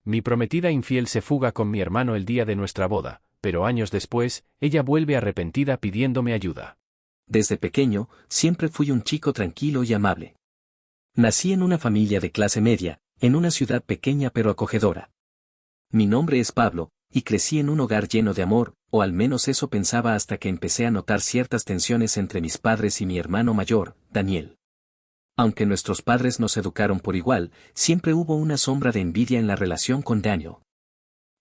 Mi prometida infiel se fuga con mi hermano el día de nuestra boda, pero años después, ella vuelve arrepentida pidiéndome ayuda. Desde pequeño, siempre fui un chico tranquilo y amable. Nací en una familia de clase media, en una ciudad pequeña pero acogedora. Mi nombre es Pablo, y crecí en un hogar lleno de amor, o al menos eso pensaba hasta que empecé a notar ciertas tensiones entre mis padres y mi hermano mayor, Daniel. Aunque nuestros padres nos educaron por igual, siempre hubo una sombra de envidia en la relación con Daniel.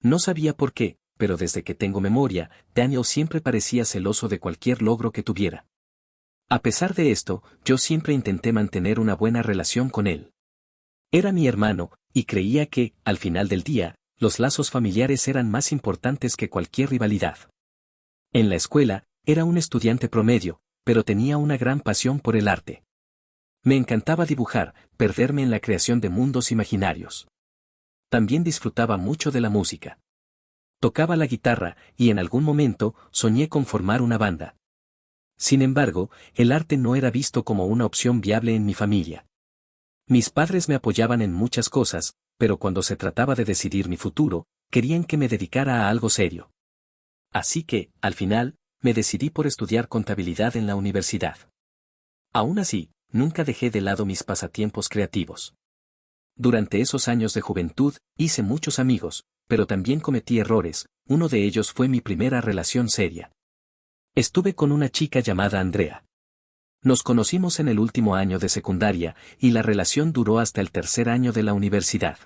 No sabía por qué, pero desde que tengo memoria, Daniel siempre parecía celoso de cualquier logro que tuviera. A pesar de esto, yo siempre intenté mantener una buena relación con él. Era mi hermano, y creía que, al final del día, los lazos familiares eran más importantes que cualquier rivalidad. En la escuela, era un estudiante promedio, pero tenía una gran pasión por el arte. Me encantaba dibujar, perderme en la creación de mundos imaginarios. También disfrutaba mucho de la música. Tocaba la guitarra, y en algún momento, soñé con formar una banda. Sin embargo, el arte no era visto como una opción viable en mi familia. Mis padres me apoyaban en muchas cosas, pero cuando se trataba de decidir mi futuro, querían que me dedicara a algo serio. Así que, al final, me decidí por estudiar contabilidad en la universidad. Aún así, nunca dejé de lado mis pasatiempos creativos. Durante esos años de juventud, hice muchos amigos, pero también cometí errores, uno de ellos fue mi primera relación seria. Estuve con una chica llamada Andrea. Nos conocimos en el último año de secundaria, y la relación duró hasta el tercer año de la universidad.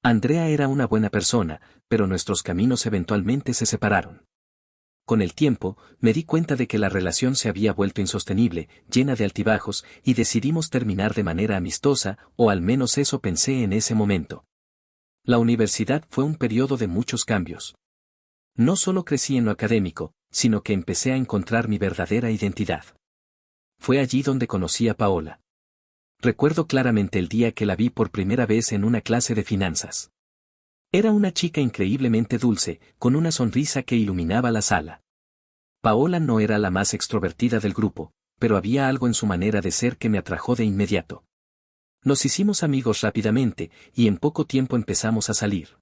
Andrea era una buena persona, pero nuestros caminos eventualmente se separaron. Con el tiempo, me di cuenta de que la relación se había vuelto insostenible, llena de altibajos, y decidimos terminar de manera amistosa, o al menos eso pensé en ese momento. La universidad fue un periodo de muchos cambios. No solo crecí en lo académico, sino que empecé a encontrar mi verdadera identidad. Fue allí donde conocí a Paola. Recuerdo claramente el día que la vi por primera vez en una clase de finanzas. Era una chica increíblemente dulce, con una sonrisa que iluminaba la sala. Paola no era la más extrovertida del grupo, pero había algo en su manera de ser que me atrajo de inmediato. Nos hicimos amigos rápidamente, y en poco tiempo empezamos a salir.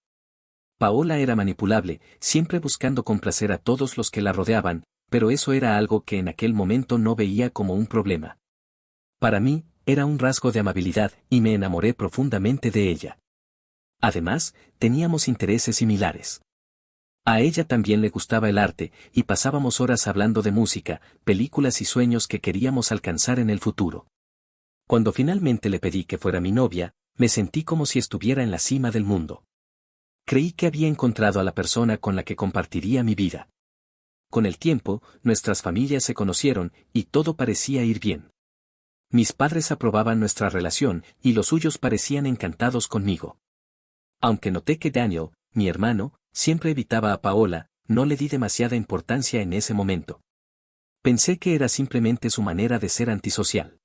Paola era manipulable, siempre buscando complacer a todos los que la rodeaban, pero eso era algo que en aquel momento no veía como un problema. Para mí, era un rasgo de amabilidad, y me enamoré profundamente de ella. Además, teníamos intereses similares. A ella también le gustaba el arte, y pasábamos horas hablando de música, películas y sueños que queríamos alcanzar en el futuro. Cuando finalmente le pedí que fuera mi novia, me sentí como si estuviera en la cima del mundo. Creí que había encontrado a la persona con la que compartiría mi vida. Con el tiempo, nuestras familias se conocieron, y todo parecía ir bien. Mis padres aprobaban nuestra relación, y los suyos parecían encantados conmigo. Aunque noté que Daniel, mi hermano, siempre evitaba a Paola, no le di demasiada importancia en ese momento. Pensé que era simplemente su manera de ser antisocial.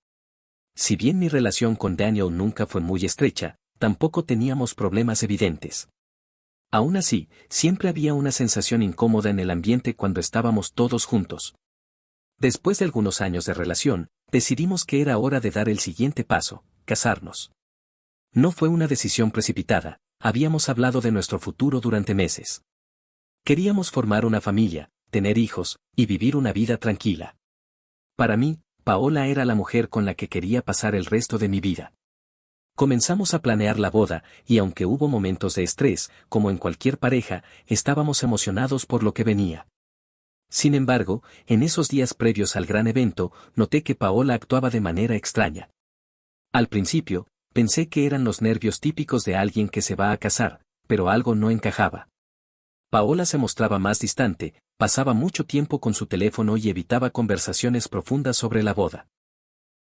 Si bien mi relación con Daniel nunca fue muy estrecha, tampoco teníamos problemas evidentes. Aún así, siempre había una sensación incómoda en el ambiente cuando estábamos todos juntos. Después de algunos años de relación, decidimos que era hora de dar el siguiente paso, casarnos. No fue una decisión precipitada, habíamos hablado de nuestro futuro durante meses. Queríamos formar una familia, tener hijos, y vivir una vida tranquila. Para mí, Paola era la mujer con la que quería pasar el resto de mi vida. Comenzamos a planear la boda, y aunque hubo momentos de estrés, como en cualquier pareja, estábamos emocionados por lo que venía. Sin embargo, en esos días previos al gran evento, noté que Paola actuaba de manera extraña. Al principio, pensé que eran los nervios típicos de alguien que se va a casar, pero algo no encajaba. Paola se mostraba más distante, pasaba mucho tiempo con su teléfono y evitaba conversaciones profundas sobre la boda.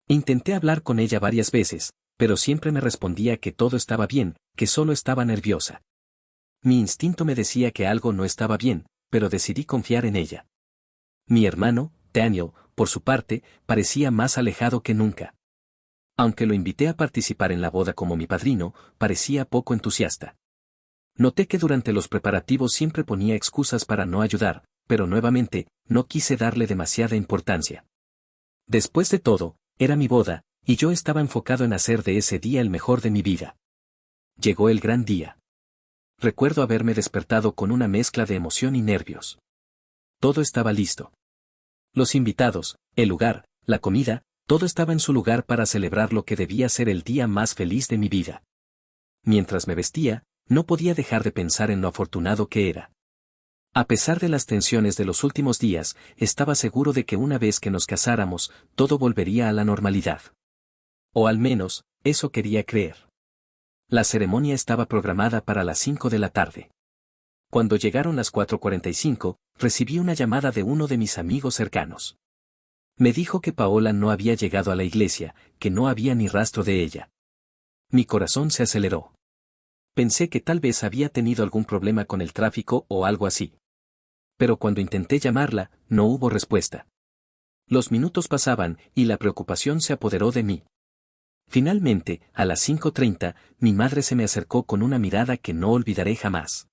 Intenté hablar con ella varias veces, pero siempre me respondía que todo estaba bien, que solo estaba nerviosa. Mi instinto me decía que algo no estaba bien, pero decidí confiar en ella. Mi hermano, Daniel, por su parte, parecía más alejado que nunca. Aunque lo invité a participar en la boda como mi padrino, parecía poco entusiasta. Noté que durante los preparativos siempre ponía excusas para no ayudar, pero nuevamente, no quise darle demasiada importancia. Después de todo, era mi boda, y yo estaba enfocado en hacer de ese día el mejor de mi vida. Llegó el gran día. Recuerdo haberme despertado con una mezcla de emoción y nervios. Todo estaba listo. Los invitados, el lugar, la comida, todo estaba en su lugar para celebrar lo que debía ser el día más feliz de mi vida. Mientras me vestía, no podía dejar de pensar en lo afortunado que era. A pesar de las tensiones de los últimos días, estaba seguro de que una vez que nos casáramos, todo volvería a la normalidad. O al menos, eso quería creer. La ceremonia estaba programada para las 5 de la tarde. Cuando llegaron las 4:45, recibí una llamada de uno de mis amigos cercanos. Me dijo que Paola no había llegado a la iglesia, que no había ni rastro de ella. Mi corazón se aceleró. Pensé que tal vez había tenido algún problema con el tráfico o algo así. Pero cuando intenté llamarla, no hubo respuesta. Los minutos pasaban y la preocupación se apoderó de mí. Finalmente, a las 5:30, mi madre se me acercó con una mirada que no olvidaré jamás.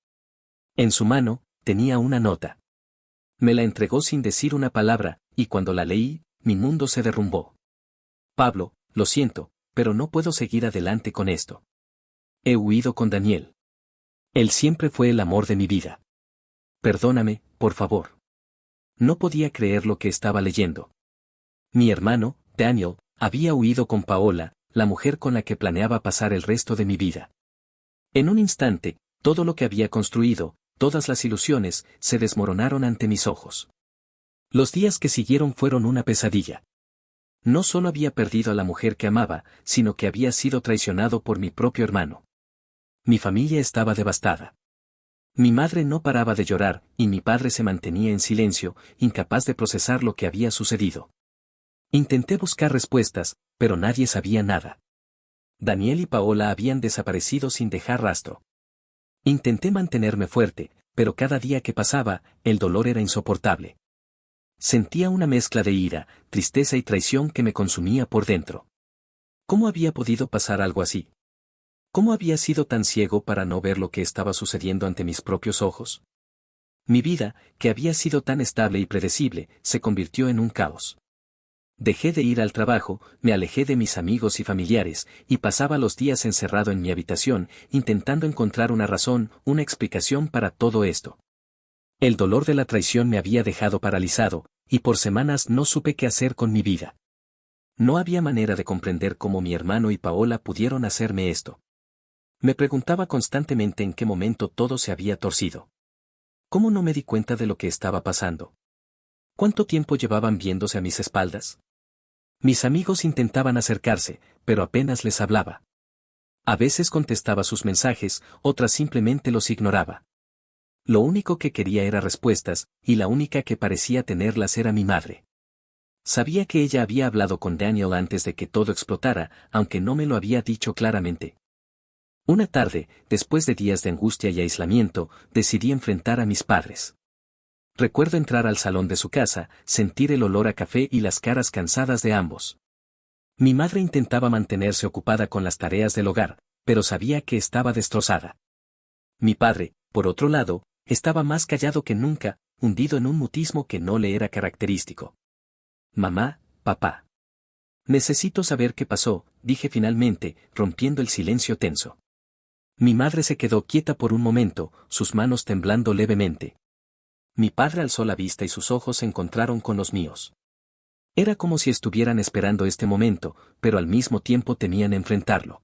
En su mano, tenía una nota. Me la entregó sin decir una palabra, y cuando la leí, mi mundo se derrumbó. Pablo, lo siento, pero no puedo seguir adelante con esto. He huido con Daniel. Él siempre fue el amor de mi vida. Perdóname, por favor. No podía creer lo que estaba leyendo. Mi hermano, Daniel, había huido con Paola, la mujer con la que planeaba pasar el resto de mi vida. En un instante, todo lo que había construido, todas las ilusiones, se desmoronaron ante mis ojos. Los días que siguieron fueron una pesadilla. No solo había perdido a la mujer que amaba, sino que había sido traicionado por mi propio hermano. Mi familia estaba devastada. Mi madre no paraba de llorar, y mi padre se mantenía en silencio, incapaz de procesar lo que había sucedido. Intenté buscar respuestas, pero nadie sabía nada. Daniel y Paola habían desaparecido sin dejar rastro. Intenté mantenerme fuerte, pero cada día que pasaba, el dolor era insoportable. Sentía una mezcla de ira, tristeza y traición que me consumía por dentro. ¿Cómo había podido pasar algo así? ¿Cómo había sido tan ciego para no ver lo que estaba sucediendo ante mis propios ojos? Mi vida, que había sido tan estable y predecible, se convirtió en un caos. Dejé de ir al trabajo, me alejé de mis amigos y familiares, y pasaba los días encerrado en mi habitación, intentando encontrar una razón, una explicación para todo esto. El dolor de la traición me había dejado paralizado, y por semanas no supe qué hacer con mi vida. No había manera de comprender cómo mi hermano y Paola pudieron hacerme esto. Me preguntaba constantemente en qué momento todo se había torcido. ¿Cómo no me di cuenta de lo que estaba pasando? ¿Cuánto tiempo llevaban viéndose a mis espaldas? Mis amigos intentaban acercarse, pero apenas les hablaba. A veces contestaba sus mensajes, otras simplemente los ignoraba. Lo único que quería era respuestas, y la única que parecía tenerlas era mi madre. Sabía que ella había hablado con Daniel antes de que todo explotara, aunque no me lo había dicho claramente. Una tarde, después de días de angustia y aislamiento, decidí enfrentar a mis padres. Recuerdo entrar al salón de su casa, sentir el olor a café y las caras cansadas de ambos. Mi madre intentaba mantenerse ocupada con las tareas del hogar, pero sabía que estaba destrozada. Mi padre, por otro lado, estaba más callado que nunca, hundido en un mutismo que no le era característico. Mamá, papá. Necesito saber qué pasó, dije finalmente, rompiendo el silencio tenso. Mi madre se quedó quieta por un momento, sus manos temblando levemente. Mi padre alzó la vista y sus ojos se encontraron con los míos. Era como si estuvieran esperando este momento, pero al mismo tiempo temían enfrentarlo.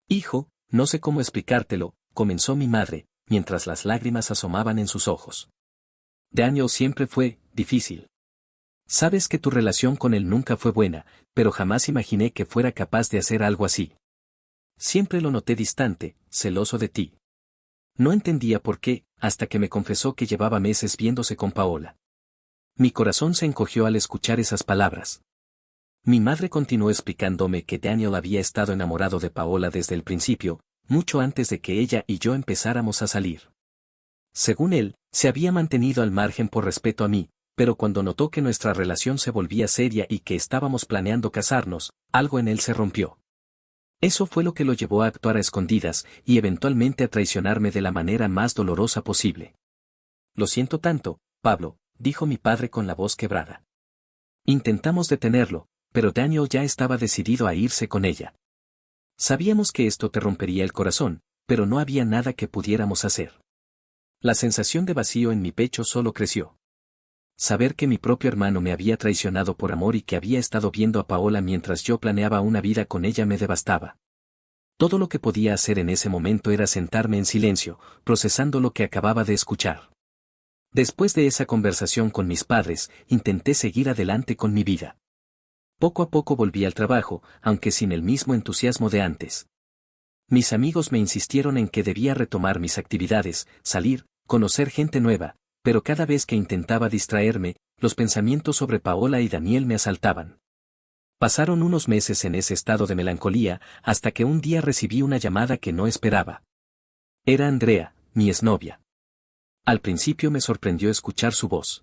Hijo, no sé cómo explicártelo, comenzó mi madre, mientras las lágrimas asomaban en sus ojos. Daniel siempre fue difícil. Sabes que tu relación con él nunca fue buena, pero jamás imaginé que fuera capaz de hacer algo así. Siempre lo noté distante, celoso de ti. No entendía por qué, hasta que me confesó que llevaba meses viéndose con Paola. Mi corazón se encogió al escuchar esas palabras. Mi madre continuó explicándome que Daniel había estado enamorado de Paola desde el principio, mucho antes de que ella y yo empezáramos a salir. Según él, se había mantenido al margen por respeto a mí, pero cuando notó que nuestra relación se volvía seria y que estábamos planeando casarnos, algo en él se rompió. Eso fue lo que lo llevó a actuar a escondidas y eventualmente a traicionarme de la manera más dolorosa posible. Lo siento tanto, Pablo, dijo mi padre con la voz quebrada. Intentamos detenerlo, pero Daniel ya estaba decidido a irse con ella. Sabíamos que esto te rompería el corazón, pero no había nada que pudiéramos hacer. La sensación de vacío en mi pecho solo creció. Saber que mi propio hermano me había traicionado por amor y que había estado viendo a Paola mientras yo planeaba una vida con ella me devastaba. Todo lo que podía hacer en ese momento era sentarme en silencio, procesando lo que acababa de escuchar. Después de esa conversación con mis padres, intenté seguir adelante con mi vida. Poco a poco volví al trabajo, aunque sin el mismo entusiasmo de antes. Mis amigos me insistieron en que debía retomar mis actividades, salir, conocer gente nueva, pero cada vez que intentaba distraerme, los pensamientos sobre Paola y Daniel me asaltaban. Pasaron unos meses en ese estado de melancolía, hasta que un día recibí una llamada que no esperaba. Era Andrea, mi exnovia. Al principio me sorprendió escuchar su voz.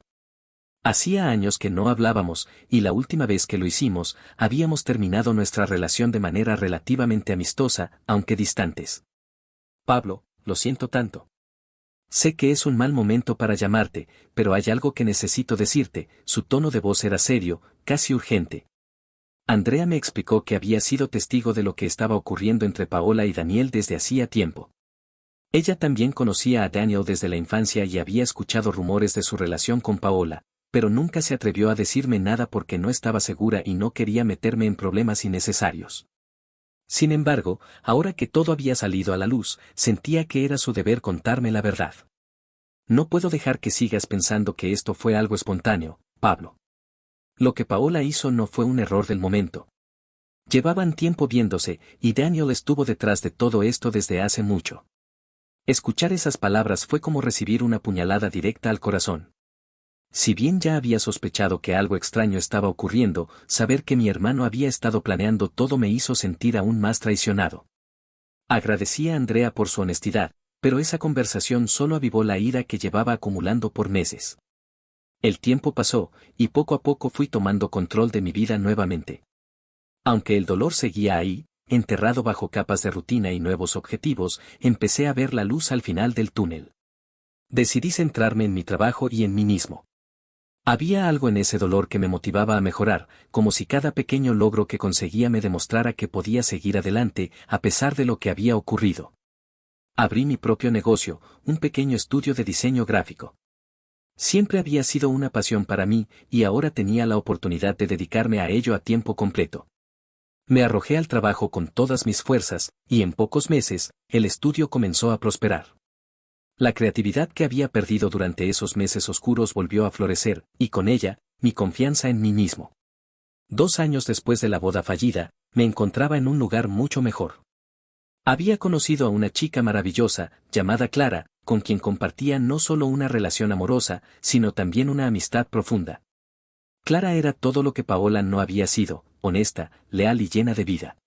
Hacía años que no hablábamos, y la última vez que lo hicimos, habíamos terminado nuestra relación de manera relativamente amistosa, aunque distantes. Pablo, lo siento tanto. Sé que es un mal momento para llamarte, pero hay algo que necesito decirte. Su tono de voz era serio, casi urgente. Andrea me explicó que había sido testigo de lo que estaba ocurriendo entre Paola y Daniel desde hacía tiempo. Ella también conocía a Daniel desde la infancia y había escuchado rumores de su relación con Paola, pero nunca se atrevió a decirme nada porque no estaba segura y no quería meterme en problemas innecesarios. Sin embargo, ahora que todo había salido a la luz, sentía que era su deber contarme la verdad. No puedo dejar que sigas pensando que esto fue algo espontáneo, Pablo. Lo que Paola hizo no fue un error del momento. Llevaban tiempo viéndose, y Daniel estuvo detrás de todo esto desde hace mucho. Escuchar esas palabras fue como recibir una puñalada directa al corazón. Si bien ya había sospechado que algo extraño estaba ocurriendo, saber que mi hermano había estado planeando todo me hizo sentir aún más traicionado. Agradecí a Andrea por su honestidad, pero esa conversación solo avivó la ira que llevaba acumulando por meses. El tiempo pasó, y poco a poco fui tomando control de mi vida nuevamente. Aunque el dolor seguía ahí, enterrado bajo capas de rutina y nuevos objetivos, empecé a ver la luz al final del túnel. Decidí centrarme en mi trabajo y en mí mismo. Había algo en ese dolor que me motivaba a mejorar, como si cada pequeño logro que conseguía me demostrara que podía seguir adelante, a pesar de lo que había ocurrido. Abrí mi propio negocio, un pequeño estudio de diseño gráfico. Siempre había sido una pasión para mí, y ahora tenía la oportunidad de dedicarme a ello a tiempo completo. Me arrojé al trabajo con todas mis fuerzas, y en pocos meses, el estudio comenzó a prosperar. La creatividad que había perdido durante esos meses oscuros volvió a florecer, y con ella, mi confianza en mí mismo. 2 años después de la boda fallida, me encontraba en un lugar mucho mejor. Había conocido a una chica maravillosa, llamada Clara, con quien compartía no solo una relación amorosa, sino también una amistad profunda. Clara era todo lo que Paola no había sido, honesta, leal y llena de vida.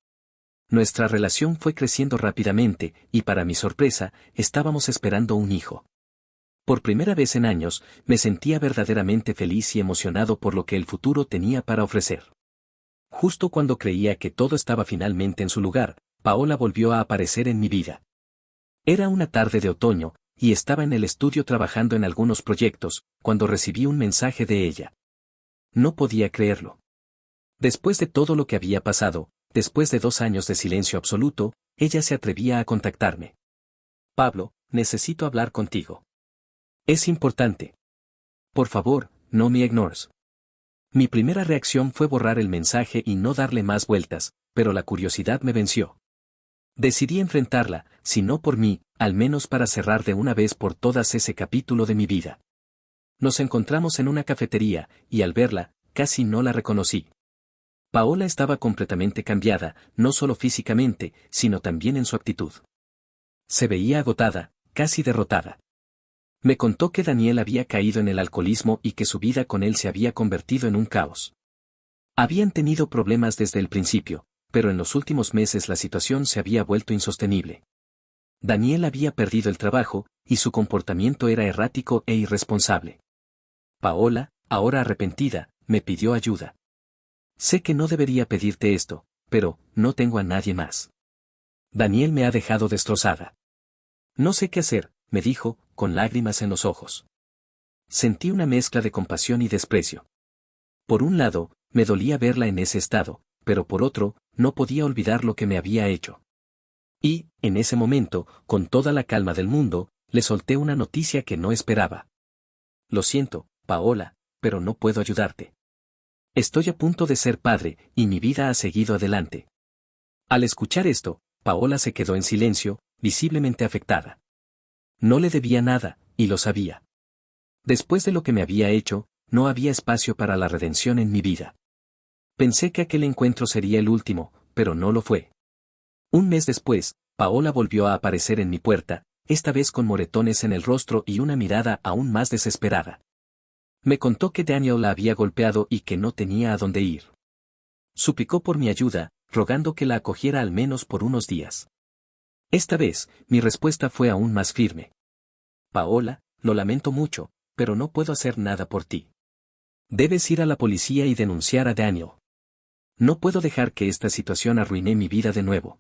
Nuestra relación fue creciendo rápidamente, y para mi sorpresa, estábamos esperando un hijo. Por primera vez en años, me sentía verdaderamente feliz y emocionado por lo que el futuro tenía para ofrecer. Justo cuando creía que todo estaba finalmente en su lugar, Paola volvió a aparecer en mi vida. Era una tarde de otoño, y estaba en el estudio trabajando en algunos proyectos, cuando recibí un mensaje de ella. No podía creerlo. Después de todo lo que había pasado, después de 2 años de silencio absoluto, ella se atrevía a contactarme. Pablo, necesito hablar contigo. Es importante. Por favor, no me ignores. Mi primera reacción fue borrar el mensaje y no darle más vueltas, pero la curiosidad me venció. Decidí enfrentarla, si no por mí, al menos para cerrar de una vez por todas ese capítulo de mi vida. Nos encontramos en una cafetería, y al verla, casi no la reconocí. Paola estaba completamente cambiada, no solo físicamente, sino también en su actitud. Se veía agotada, casi derrotada. Me contó que Daniel había caído en el alcoholismo y que su vida con él se había convertido en un caos. Habían tenido problemas desde el principio, pero en los últimos meses la situación se había vuelto insostenible. Daniel había perdido el trabajo, y su comportamiento era errático e irresponsable. Paola, ahora arrepentida, me pidió ayuda. Sé que no debería pedirte esto, pero no tengo a nadie más. Daniel me ha dejado destrozada. No sé qué hacer, me dijo, con lágrimas en los ojos. Sentí una mezcla de compasión y desprecio. Por un lado, me dolía verla en ese estado, pero por otro, no podía olvidar lo que me había hecho. Y, en ese momento, con toda la calma del mundo, le solté una noticia que no esperaba. Lo siento, Paola, pero no puedo ayudarte. Estoy a punto de ser padre, y mi vida ha seguido adelante. Al escuchar esto, Paola se quedó en silencio, visiblemente afectada. No le debía nada, y lo sabía. Después de lo que me había hecho, no había espacio para la redención en mi vida. Pensé que aquel encuentro sería el último, pero no lo fue. Un mes después, Paola volvió a aparecer en mi puerta, esta vez con moretones en el rostro y una mirada aún más desesperada. Me contó que Daniel la había golpeado y que no tenía a dónde ir. Suplicó por mi ayuda, rogando que la acogiera al menos por unos días. Esta vez, mi respuesta fue aún más firme. Paola, lo lamento mucho, pero no puedo hacer nada por ti. Debes ir a la policía y denunciar a Daniel. No puedo dejar que esta situación arruine mi vida de nuevo.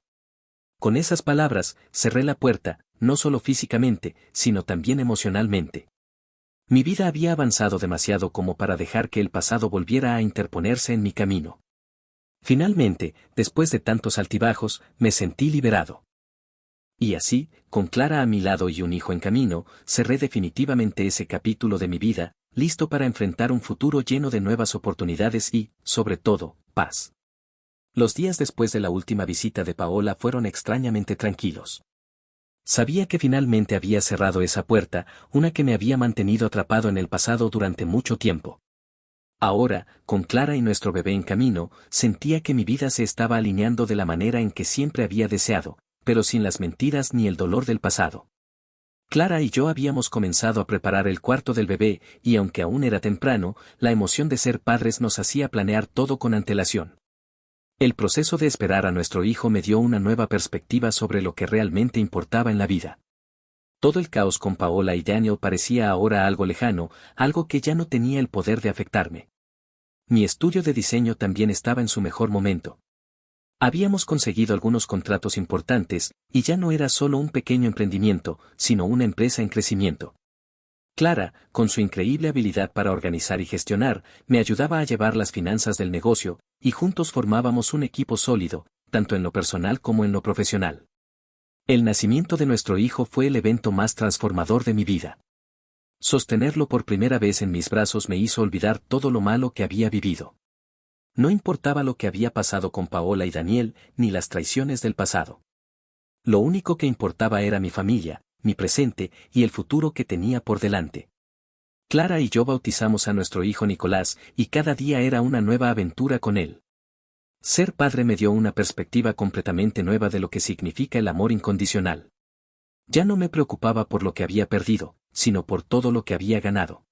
Con esas palabras, cerré la puerta, no solo físicamente, sino también emocionalmente. Mi vida había avanzado demasiado como para dejar que el pasado volviera a interponerse en mi camino. Finalmente, después de tantos altibajos, me sentí liberado. Y así, con Clara a mi lado y un hijo en camino, cerré definitivamente ese capítulo de mi vida, listo para enfrentar un futuro lleno de nuevas oportunidades y, sobre todo, paz. Los días después de la última visita de Paola fueron extrañamente tranquilos. Sabía que finalmente había cerrado esa puerta, una que me había mantenido atrapado en el pasado durante mucho tiempo. Ahora, con Clara y nuestro bebé en camino, sentía que mi vida se estaba alineando de la manera en que siempre había deseado, pero sin las mentiras ni el dolor del pasado. Clara y yo habíamos comenzado a preparar el cuarto del bebé, y aunque aún era temprano, la emoción de ser padres nos hacía planear todo con antelación. El proceso de esperar a nuestro hijo me dio una nueva perspectiva sobre lo que realmente importaba en la vida. Todo el caos con Paola y Daniel parecía ahora algo lejano, algo que ya no tenía el poder de afectarme. Mi estudio de diseño también estaba en su mejor momento. Habíamos conseguido algunos contratos importantes, y ya no era solo un pequeño emprendimiento, sino una empresa en crecimiento. Clara, con su increíble habilidad para organizar y gestionar, me ayudaba a llevar las finanzas del negocio, y juntos formábamos un equipo sólido, tanto en lo personal como en lo profesional. El nacimiento de nuestro hijo fue el evento más transformador de mi vida. Sostenerlo por primera vez en mis brazos me hizo olvidar todo lo malo que había vivido. No importaba lo que había pasado con Paola y Daniel, ni las traiciones del pasado. Lo único que importaba era mi familia, mi presente y el futuro que tenía por delante. Clara y yo bautizamos a nuestro hijo Nicolás, y cada día era una nueva aventura con él. Ser padre me dio una perspectiva completamente nueva de lo que significa el amor incondicional. Ya no me preocupaba por lo que había perdido, sino por todo lo que había ganado.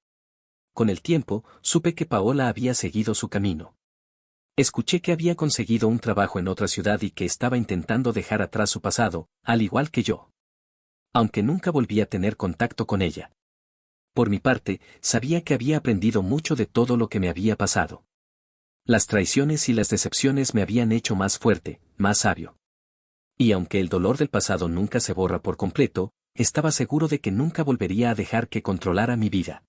Con el tiempo, supe que Paola había seguido su camino. Escuché que había conseguido un trabajo en otra ciudad y que estaba intentando dejar atrás su pasado, al igual que yo. Aunque nunca volví a tener contacto con ella. Por mi parte, sabía que había aprendido mucho de todo lo que me había pasado. Las traiciones y las decepciones me habían hecho más fuerte, más sabio. Y aunque el dolor del pasado nunca se borra por completo, estaba seguro de que nunca volvería a dejar que controlara mi vida.